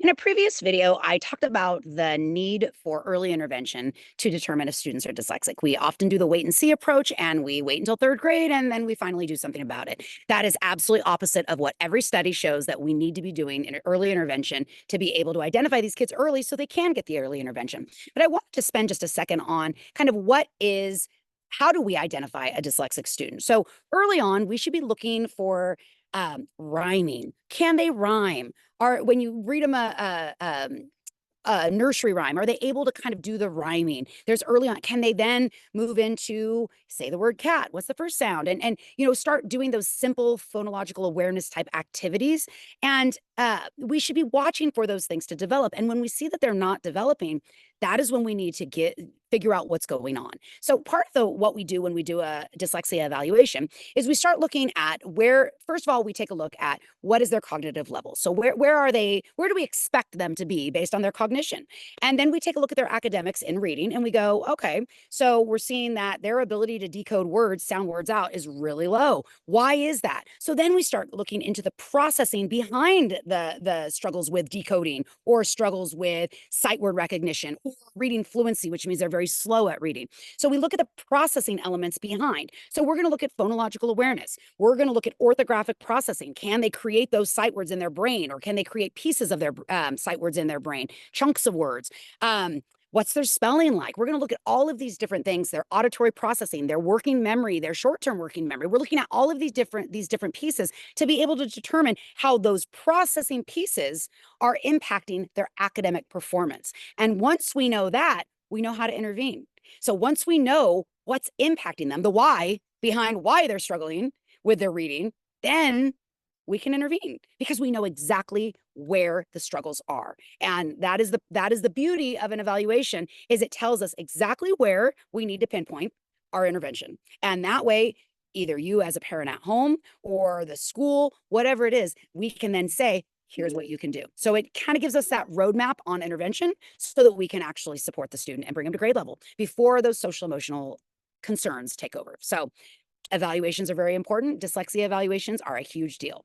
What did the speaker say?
In a previous video, I talked about the need for early intervention to determine if students are dyslexic. We often do the wait and see approach, and we wait until third grade, and then we finally do something about it. That is absolutely opposite of what every study shows that we need to be doing in early intervention to be able to identify these kids early so they can get the early intervention. But I wanted to spend just a second on kind of how do we identify a dyslexic student? So early on, we should be looking for rhyming. Can they rhyme? Are when you read them a nursery rhyme, are they able to kind of do the rhyming? There's early on. Can they then move into say the word cat? What's the first sound? And start doing those simple phonological awareness type activities. And we should be watching for those things to develop. And when we see that they're not developing, that is when we need to figure out what's going on. So part of what we do when we do a dyslexia evaluation is we start looking at first of all, we take a look at what is their cognitive level. So where are they, where do we expect them to be based on their cognition? And then we take a look at their academics in reading and we go, okay, so we're seeing that their ability to decode words, sound words out is really low. Why is that? So then we start looking into the processing behind the struggles with decoding or struggles with sight word recognition or reading fluency, which means they're very slow at reading. So we look at the processing elements behind. So we're going to look at phonological awareness. We're going to look at orthographic processing. Can they create those sight words in their brain, or can they create pieces of their sight words in their brain, chunks of words? What's their spelling like? We're going to look at all of these different things, their auditory processing, their working memory, their short-term working memory. We're looking at all of these different pieces to be able to determine how those processing pieces are impacting their academic performance. And once we know that, we know how to intervene. So once we know what's impacting them, the why behind why they're struggling with their reading, then we can intervene because we know exactly where the struggles are. And that is the beauty of an evaluation, is it tells us exactly where we need to pinpoint our intervention. And that way, either you as a parent at home or the school, whatever it is, we can then say, here's what you can do. So it kind of gives us that roadmap on intervention so that we can actually support the student and bring them to grade level before those social emotional concerns take over. So evaluations are very important. Dyslexia evaluations are a huge deal.